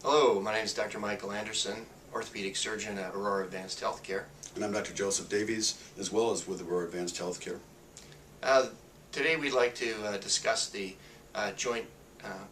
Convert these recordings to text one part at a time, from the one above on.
Hello, my name is Dr. Michael Anderson, orthopedic surgeon at Aurora Advanced Healthcare. And I'm Dr. Joseph Davies, as well as with Aurora Advanced Healthcare. Today we'd like to discuss the Joint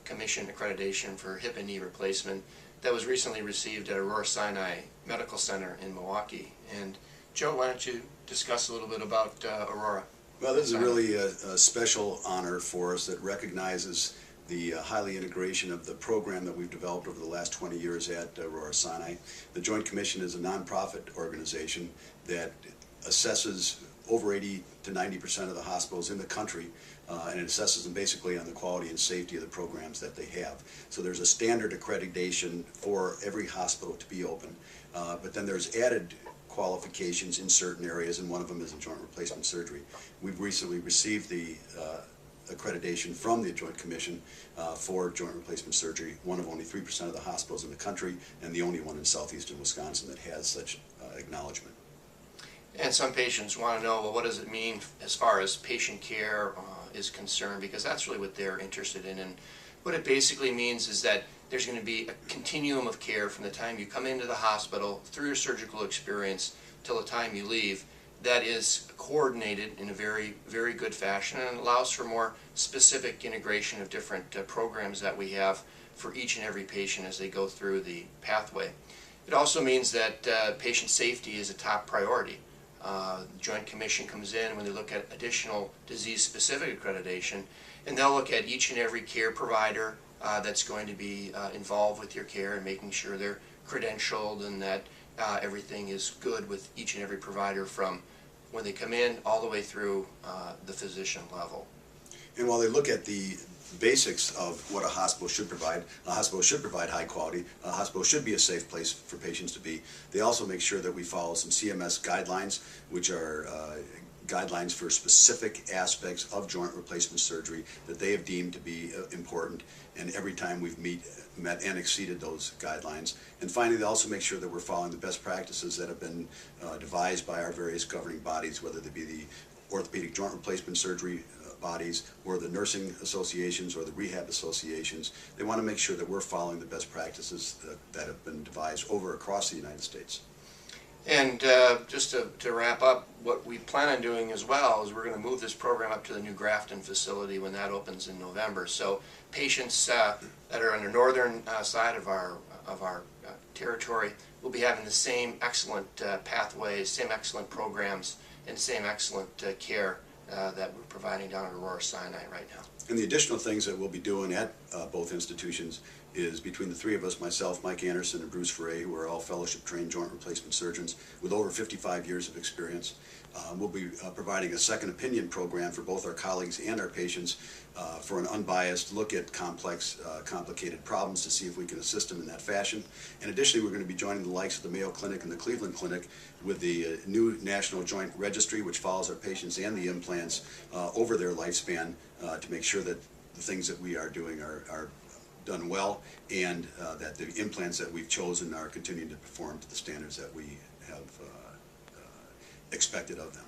Commission accreditation for hip and knee replacement that was recently received at Aurora Sinai Medical Center in Milwaukee. And Joe, why don't you discuss a little bit about Aurora? Well, this is really a special honor for us that recognizes the highly integration of the program that we've developed over the last 20 years at Aurora Sinai. The Joint Commission is a nonprofit organization that assesses over 80 to 90% of the hospitals in the country, and it assesses them basically on the quality and safety of the programs that they have. So there's a standard accreditation for every hospital to be open, but then there's added qualifications in certain areas, and one of them is in joint replacement surgery. We've recently received the accreditation from the Joint Commission for joint replacement surgery, one of only 3% of the hospitals in the country, and the only one in Southeastern Wisconsin that has such acknowledgement. And some patients want to know, well, what does it mean as far as patient care is concerned, because that's really what they're interested in. And what it basically means is that there's going to be a continuum of care from the time you come into the hospital through your surgical experience till the time you leave that is coordinated in a very, very good fashion, and allows for more specific integration of different programs that we have for each and every patient as they go through the pathway. It also means that patient safety is a top priority. Joint Commission comes in when they look at additional disease-specific accreditation, and they'll look at each and every care provider that's going to be involved with your care and making sure they're credentialed and that everything is good with each and every provider from when they come in all the way through the physician level. And while they look at the basics of what a hospital should provide high quality, a hospital should be a safe place for patients to be, they also make sure that we follow some CMS guidelines, which are guidelines for specific aspects of joint replacement surgery that they have deemed to be important, and every time we've met and exceeded those guidelines. And finally, they also make sure that we're following the best practices that have been devised by our various governing bodies, whether they be the orthopedic joint replacement surgery bodies or the nursing associations or the rehab associations. They want to make sure that we're following the best practices that have been devised across the United States. And just to wrap up, what we plan on doing as well is we're going to move this program up to the new Grafton facility when that opens in November. So patients that are on the northern side of our territory will be having the same excellent pathways, same excellent programs, and same excellent care that we're providing down at Aurora Sinai right now. And the additional things that we'll be doing at both institutions is between the three of us, myself, Mike Anderson, and Bruce Foray, who are all fellowship-trained joint replacement surgeons with over 55 years of experience. We'll be providing a second opinion program for both our colleagues and our patients for an unbiased look at complex, complicated problems to see if we can assist them in that fashion. And additionally, we're going to be joining the likes of the Mayo Clinic and the Cleveland Clinic with the new National Joint Registry, which follows our patients and the implants over their lifespan to make sure that the things that we are doing are done well, and that the implants that we've chosen are continuing to perform to the standards that we have expected of them.